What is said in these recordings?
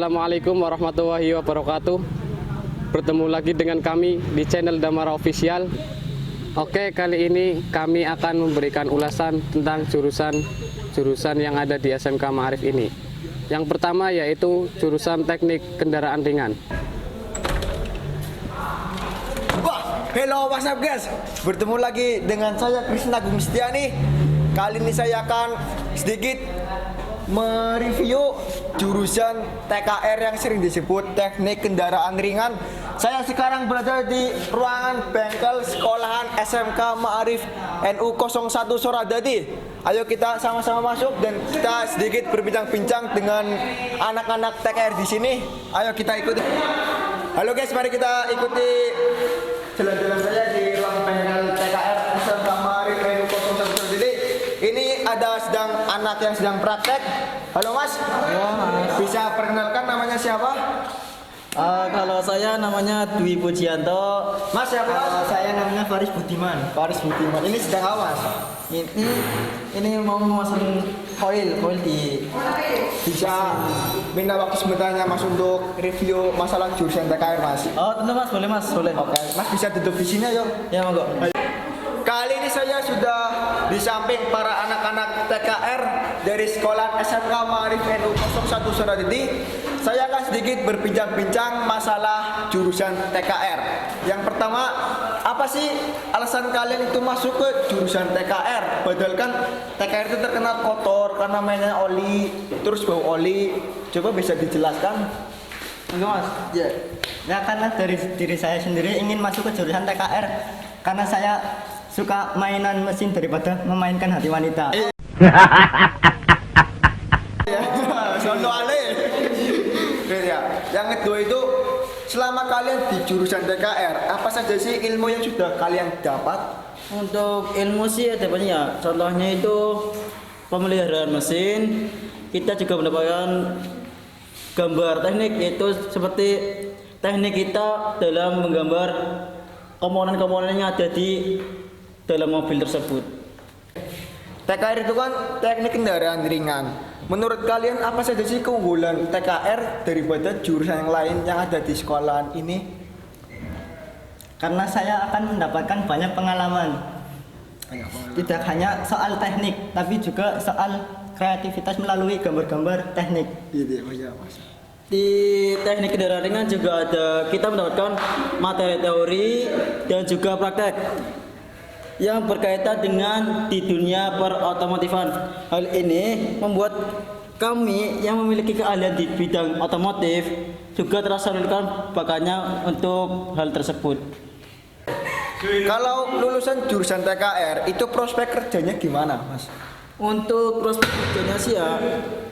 Assalamualaikum warahmatullahi wabarakatuh. Bertemu lagi dengan kami di channel Damara Official. Oke, kali ini kami akan memberikan ulasan tentang jurusan yang ada di SMK Ma'arif ini. Yang pertama yaitu jurusan teknik kendaraan ringan. Hello, what's up guys? Bertemu lagi dengan saya Krisna Agung Setiani. Kali ini saya akan sedikit mereview jurusan TKR yang sering disebut teknik kendaraan ringan. Saya sekarang berada di ruangan bengkel sekolahan SMK Ma'arif NU 01 Soradadi. Ayo kita sama-sama masuk dan kita sedikit berbincang-bincang dengan anak-anak TKR di sini. Ayo kita ikuti. Halo guys, mari kita ikuti jalan-jalan saya di ruang bengkel TKR SMK Ma'arif NU 01 Soradadi. Ini ada anak yang sedang praktek. Halo Mas. Ya, Mas. Bisa perkenalkan namanya siapa? Kalau saya namanya Dwi Pujianto. Mas siapa? Saya namanya Faris Budiman. Faris Budiman. Ini sedang apa Mas? Ini mau memasang koil di. Bisa minta waktu sebentarnya Mas untuk review masalah jurusan TKR Mas. Oh tentu Mas, boleh Mas, boleh. Oke, Mas bisa duduk di sini ayo. Ya monggo. Kali ini saya sudah di samping para anak-anak TKR dari sekolah SMK Ma'arif NU 01 Soradadi. Saya akan sedikit berbincang-bincang masalah jurusan TKR. Yang pertama, apa sih alasan kalian itu masuk ke jurusan TKR? Padahal kan TKR itu terkenal kotor karena mainnya oli, terus bau oli. Coba bisa dijelaskan? Monggo Mas. Ya karena dari diri saya sendiri ingin masuk ke jurusan TKR karena saya suka mainan mesin daripada memainkan hati wanita. Contoh ale. Ya. Yang kedua itu, selama kalian di jurusan TKR, apa saja sih ilmu yang sudah kalian dapat? Untuk ilmu sih ada banyak ya. Contohnya itu pemeliharaan mesin. Kita juga mendapatkan gambar teknik, yaitu seperti teknik kita dalam menggambar komponen-komponen yang ada di dalam mobil tersebut. TKR itu kan teknik kendaraan ringan. Menurut kalian apa saja sih keunggulan TKR daripada jurusan yang lain yang ada di sekolahan ini? Karena saya akan mendapatkan banyak pengalaman. Tidak hanya soal teknik, tapi juga soal kreativitas melalui gambar-gambar teknik. Di teknik kendaraan ringan juga ada, kita mendapatkan materi teori dan juga praktek yang berkaitan dengan di dunia perotomotifan. Hal ini membuat kami yang memiliki keahlian di bidang otomotif juga tersalurkan bakatnya untuk hal tersebut. Kalau lulusan jurusan TKR itu prospek kerjanya gimana, Mas? Untuk prospek kerjanya sih ya,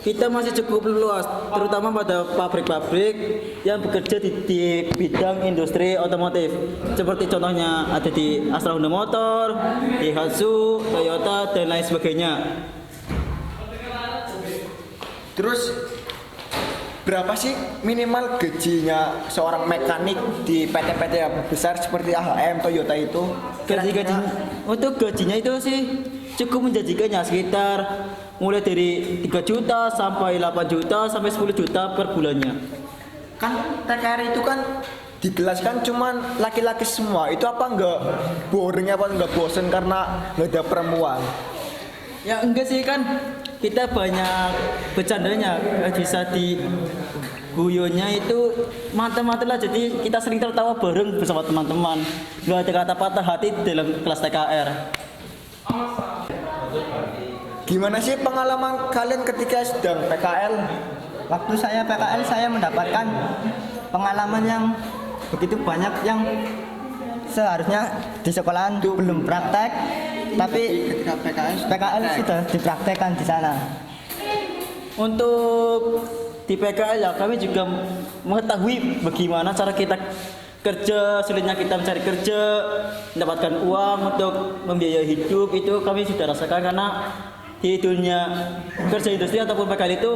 kita masih cukup luas, terutama pada pabrik-pabrik yang bekerja di bidang industri otomotif. Seperti contohnya ada di Astra Honda Motor, Daihatsu, Toyota, dan lain sebagainya. Terus berapa sih minimal gajinya seorang mekanik di PT-PT yang besar seperti AHM, Toyota itu? Untuk gajinya itu sih cukup menjanjikannya, sekitar mulai dari 3 juta sampai 8 juta sampai 10 juta per bulannya. Kan TKR itu kan dijelaskan cuman laki-laki semua. Itu apa enggak boring, apa enggak bosen karena enggak ada perempuan? Ya enggak sih, kan kita banyak bercandanya, bisa di guyonnya itu mantap-mantap lah, jadi kita sering tertawa bareng bersama teman-teman. Enggak ada kata patah hati dalam kelas TKR. Gimana sih pengalaman kalian ketika sedang PKL? Waktu saya PKL saya mendapatkan pengalaman yang begitu banyak yang seharusnya di sekolahan belum praktek, tapi Ketika PKL sudah dipraktekkan di sana. Untuk di PKL ya kami juga mengetahui bagaimana cara kita kerja, sulitnya kita mencari kerja, mendapatkan uang untuk membiayai hidup, itu kami sudah rasakan karena di dunia kerja industri ataupun PKL itu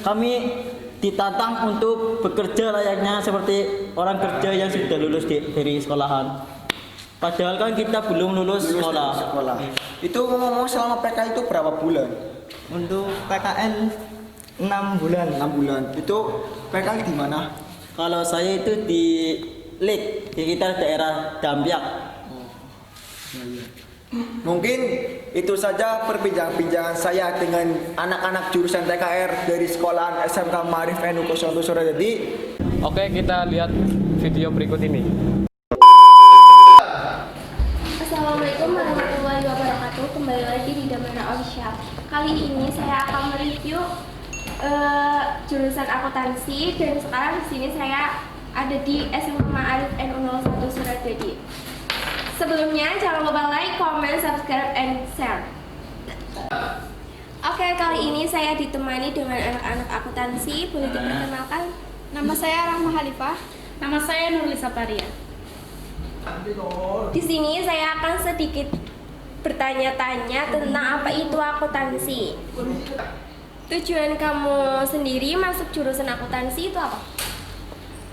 kami ditantang untuk bekerja layaknya seperti orang kerja yang sudah lulus dari sekolahan. Padahal kan kita belum lulus sekolah. Itu ngomong selama PKL itu berapa bulan? Untuk PKL 6 bulan. 6 bulan. Itu PKL di mana? Kalau saya itu di Lik, di sekitar daerah Dampiak. Mungkin itu saja perbincangan saya dengan anak-anak jurusan TKR dari sekolahan SMK Ma'arif NU 01 Suradadi. Oke, kita lihat video berikut ini. Assalamualaikum warahmatullahi wabarakatuh. Kembali lagi di Damara Official. Kali ini saya akan mereview jurusan akuntansi, dan sekarang di sini saya ada di SMK Ma'arif NU 01 Suradadi. Sebelumnya jangan lupa like, comment, subscribe, and share. Oke, kali ini saya ditemani dengan anak-anak akuntansi. Boleh diperkenalkan? Nama saya Rahma Halifah. Nama saya Nurlisa Paria. Di sini saya akan sedikit bertanya-tanya tentang apa itu akuntansi. Tujuan kamu sendiri masuk jurusan akuntansi itu apa?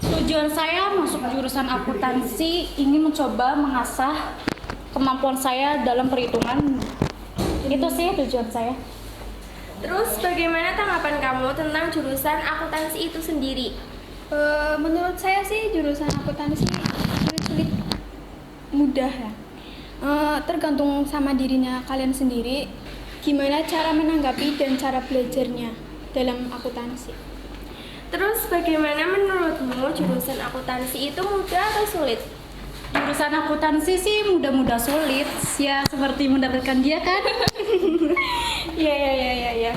Tujuan saya masuk jurusan akuntansi ingin mencoba mengasah kemampuan saya dalam perhitungan. Itu sih tujuan saya. Terus bagaimana tanggapan kamu tentang jurusan akuntansi itu sendiri? Menurut saya sih jurusan akuntansi sulit-sulit mudah ya. Tergantung sama dirinya kalian sendiri, gimana cara menanggapi dan cara belajarnya dalam akuntansi. Terus bagaimana menurutmu jurusan akuntansi itu mudah atau sulit? Jurusan akuntansi sih mudah-mudah sulit, ya seperti mendapatkan dia kan. Iya.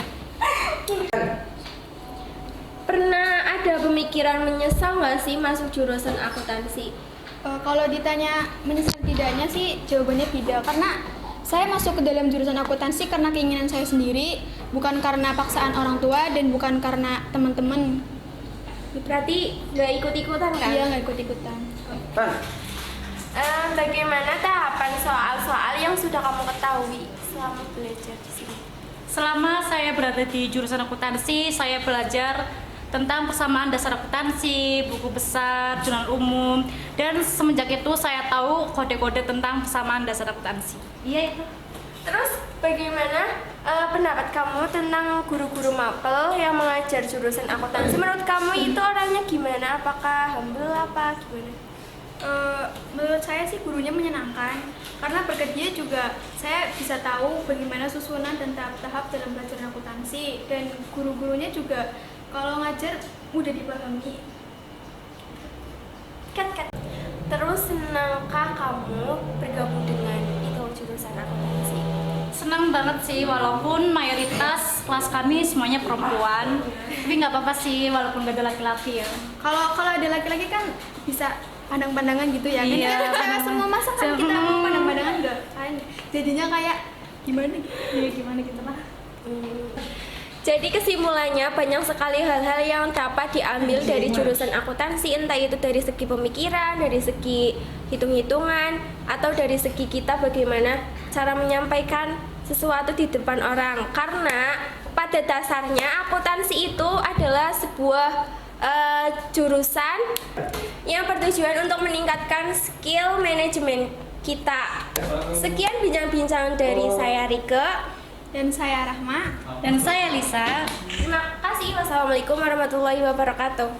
Pernah ada pemikiran menyesal nggak sih masuk jurusan akuntansi? Kalau ditanya menyesal tidaknya sih jawabannya tidak, karena saya masuk ke dalam jurusan akuntansi karena keinginan saya sendiri, bukan karena paksaan orang tua dan bukan karena teman-teman. Berarti nggak ikut-ikutan kan? Iya, nggak ikut-ikutan. Bagaimana tahapan soal-soal yang sudah kamu ketahui selama belajar di sini? Selama saya berada di jurusan akuntansi, saya belajar tentang persamaan dasar akuntansi, buku besar, jurnal umum, dan semenjak itu saya tahu kode-kode tentang persamaan dasar akuntansi. Iya itu. Terus bagaimana pendapat kamu tentang guru-guru mapel yang mengajar jurusan akuntansi? Menurut kamu itu orangnya gimana? Apakah humble apa gimana? Menurut saya sih gurunya menyenangkan, karena berkat dia juga saya bisa tahu bagaimana susunan dan tahap-tahap dalam belajar akuntansi, dan guru-gurunya juga kalau ngajar mudah dipahami. Kat. Terus senangkah kamu bergabung dengan itu jurusan akuntansi? Senang banget sih, walaupun mayoritas kelas kami semuanya perempuan, tapi nggak apa-apa sih walaupun gak ada laki-laki ya. Kalau ada laki-laki kan bisa pandang-pandangan gitu ya. Iya, Kan kita cewek semua, masa kan kita mau pandang-pandangan enggak kan? Jadinya kayak gimana? Iya gimana gitu lah. Jadi kesimpulannya banyak sekali hal-hal yang dapat diambil dari jurusan akuntansi, entah itu dari segi pemikiran, dari segi hitung-hitungan, atau dari segi kita bagaimana cara menyampaikan sesuatu di depan orang. Karena pada dasarnya akuntansi itu adalah sebuah jurusan yang bertujuan untuk meningkatkan skill manajemen kita. Sekian bincang-bincang dari saya Rike. Dan saya Rahma. Dan saya Lisa. Terima kasih. Wassalamualaikum warahmatullahi wabarakatuh.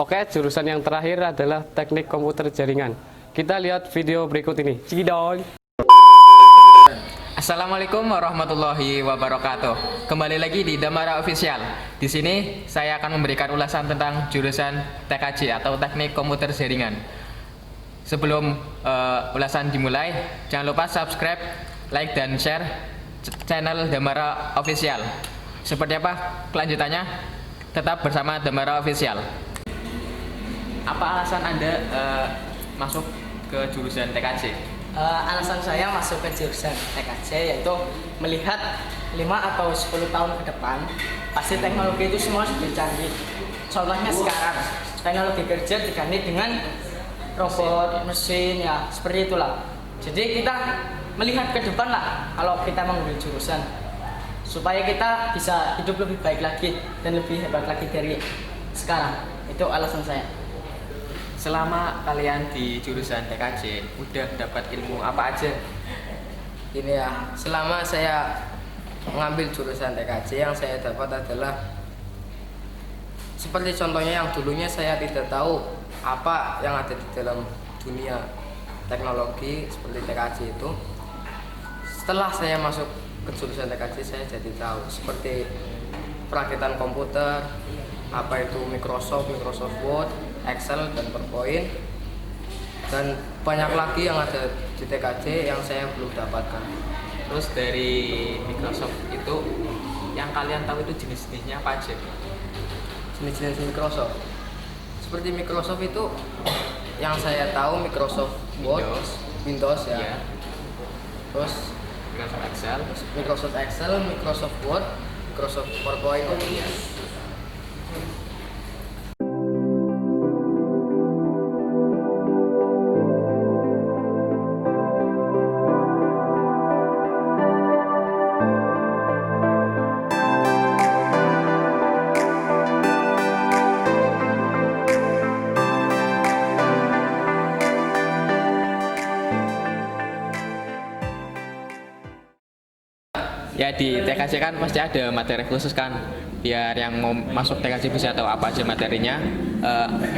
Oke, jurusan yang terakhir adalah teknik komputer jaringan. Kita lihat video berikut ini. Cikidol. Assalamualaikum warahmatullahi wabarakatuh. Kembali lagi di Damara Official. Di sini saya akan memberikan ulasan tentang jurusan TKJ atau Teknik Komputer Jaringan. Sebelum ulasan dimulai, jangan lupa subscribe, like dan share channel Damara Official. Seperti apa kelanjutannya? Tetap bersama Damara Official. Apa alasan Anda masuk ke jurusan TKJ? Alasan saya masuk ke jurusan TKJ yaitu melihat 5 atau 10 tahun ke depan pasti teknologi itu semua sudah canggih. Contohnya sekarang teknologi kerja diganti dengan robot, mesin, ya seperti itulah. Jadi kita melihat ke depan lah kalau kita mengambil jurusan, supaya kita bisa hidup lebih baik lagi dan lebih hebat lagi dari sekarang. Itu alasan saya. Selama kalian di jurusan TKJ, udah dapat ilmu apa aja? Ini ya, selama saya mengambil jurusan TKJ yang saya dapat adalah Seperti contohnya yang dulunya saya tidak tahu apa yang ada di dalam dunia teknologi seperti TKJ itu. Setelah saya masuk ke jurusan TKJ, saya jadi tahu seperti perakitan komputer, apa itu Microsoft Word, Excel, dan PowerPoint, dan banyak lagi yang ada di TKJ yang saya belum dapatkan. Terus dari Microsoft itu yang kalian tahu itu jenis-jenisnya apa aja? Jenis-jenis Microsoft seperti Microsoft itu yang saya tahu Microsoft Word, Windows ya. Iya. Terus Microsoft Excel. Microsoft Word, Microsoft PowerPoint. Ya di TKJ kan pasti ada materi khusus kan, biar yang mau masuk TKJ bisa tahu apa aja materinya.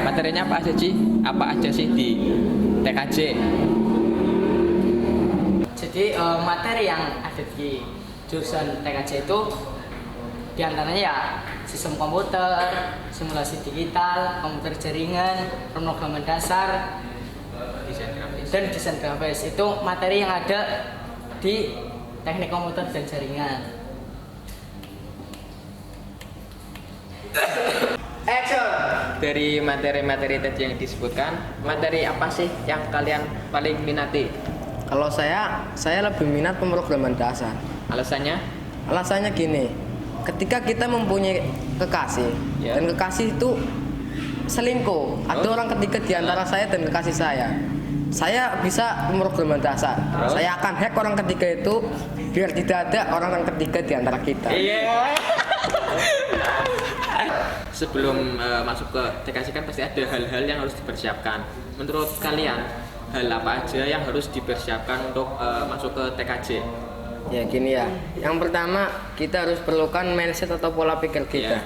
Materinya apa aja sih? Apa aja sih di TKJ? Jadi materi yang ada di jurusan TKJ itu diantaranya ya sistem komputer, simulasi digital, komputer jaringan, pemrograman dasar, dan desain grafis. Itu materi yang ada di teknik komputer dan jaringan. Dari materi-materi tadi yang disebutkan, materi apa sih yang kalian paling minati? Kalau saya lebih minat pemrograman dasar. Alasannya? Alasannya gini, ketika kita mempunyai kekasih dan kekasih itu selingkuh, ada orang ketiga di antara saya dan kekasih saya bisa pemrograman dasar. Saya akan hack orang ketiga itu biar tidak ada orang ketiga di antara kita. Sebelum masuk ke TKJ kan pasti ada hal-hal yang harus dipersiapkan. Menurut kalian, hal apa aja yang harus dipersiapkan untuk masuk ke TKJ? Ya gini ya, yang pertama kita harus perlukan mindset atau pola pikir kita.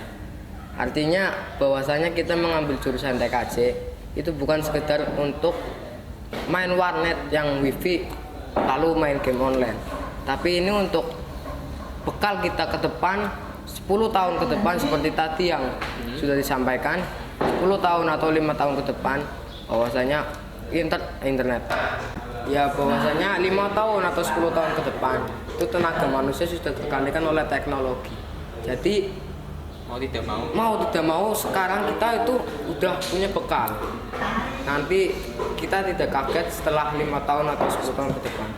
Artinya bahwasanya kita mengambil jurusan TKJ itu bukan sekedar untuk main warnet yang wifi lalu main game online, tapi ini untuk bekal kita ke depan 10 tahun ke depan, seperti tadi yang sudah disampaikan, 10 tahun atau 5 tahun ke depan bahwasanya internet ya, bahwasanya 5 tahun atau 10 tahun ke depan itu tenaga manusia sudah tergantikan oleh teknologi. Jadi mau tidak mau sekarang kita itu udah punya bekal. Nanti kita tidak kaget setelah 5 tahun atau 10 tahun ke depan.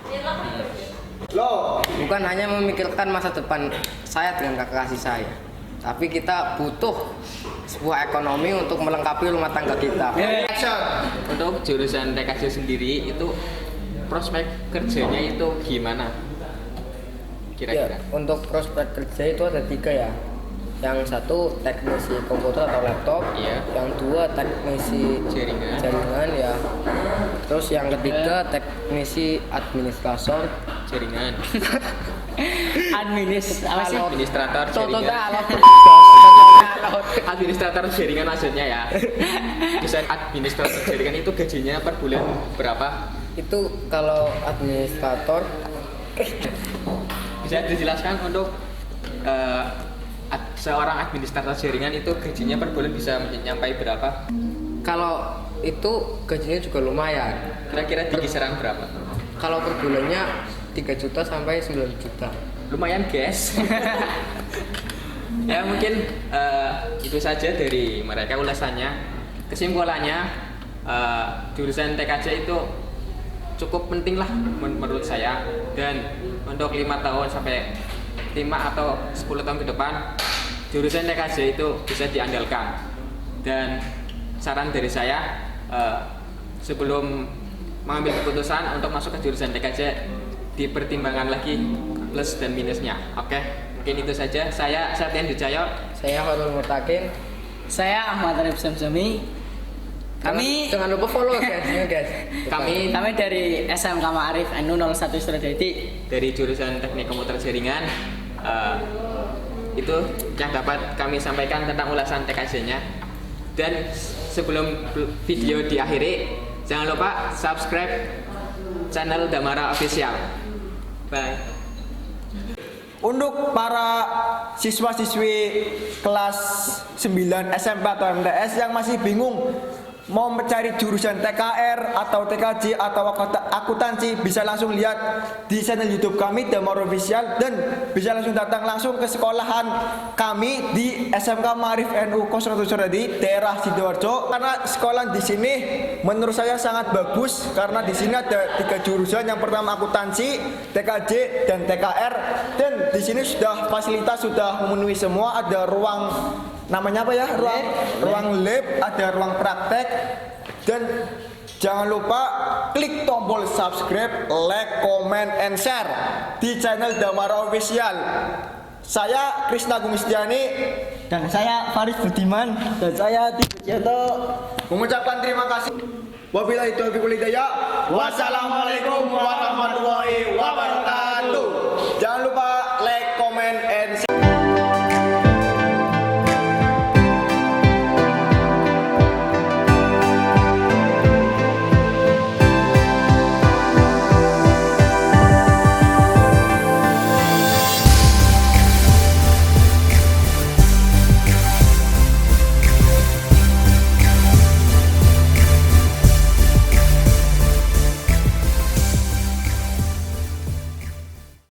Bukan hanya memikirkan masa depan saya dengan kekasih saya, tapi kita butuh sebuah ekonomi untuk melengkapi rumah tangga kita. Untuk jurusan TKJ sendiri itu prospek kerjanya itu gimana? Kira-kira? Ya, untuk prospek kerja itu ada 3 ya. Yang satu teknisi komputer atau laptop, yang dua teknisi jaringan ya. Terus yang ketiga teknisi administrator jaringan. Administrator jaringan. Administrator jaringan maksudnya ya. Desain administrator jaringan itu gajinya per bulan berapa? Itu kalau administrator bisa dijelaskan untuk seorang administrator jaringan itu gajinya per bulan bisa mencapai berapa? Kalau itu gajinya juga lumayan. Kira-kira di kisaran berapa? Kalau per bulannya 3 juta sampai 9 juta. Lumayan guys. Ya mungkin itu saja dari mereka ulasannya. Kesimpulannya jurusan TKJ itu cukup penting lah menurut saya, dan untuk 5 tahun sampai 5 atau 10 tahun ke depan jurusan TKJ itu bisa diandalkan. Dan saran dari saya, sebelum mengambil keputusan untuk masuk ke jurusan TKJ, dipertimbangkan lagi plus dan minusnya. Oke, mungkin itu saja. Saya Septian Ducayo. Saya Harun Mutakin. Saya Ahmad Arif Samsami. Kami jangan lupa follow guys. Kami dari SMK Ma'arif NU 01 Suradarti dari jurusan Teknik Komputer Jaringan. itu yang dapat kami sampaikan tentang ulasan TKJ-nya. Dan sebelum video diakhiri, jangan lupa subscribe channel Damara Official. Bye. Untuk para siswa-siswi kelas 9 SMP atau MTS yang masih bingung mau mencari jurusan TKR atau TKJ atau akuntansi, bisa langsung lihat di channel YouTube kami Damara Official, dan bisa langsung datang langsung ke sekolahan kami di SMK Ma'arif NU 01 di daerah Sidoarjo. Karena sekolah di sini menurut saya sangat bagus karena di sini ada 3 jurusan. Yang pertama akuntansi, TKJ dan TKR, dan di sini sudah fasilitas sudah memenuhi semua. Ada ruang namanya apa ya, ruang lab, ada ruang praktek, dan jangan lupa klik tombol subscribe, like, comment, and share di channel Damara Official. Saya Krisna Gumistiani Dan saya Faris Budiman. dan saya Tibujato mengucapkan terima kasih. Wabillahi taufiq wal hidayah. Wassalamualaikum warahmatullahi wabarakatuh.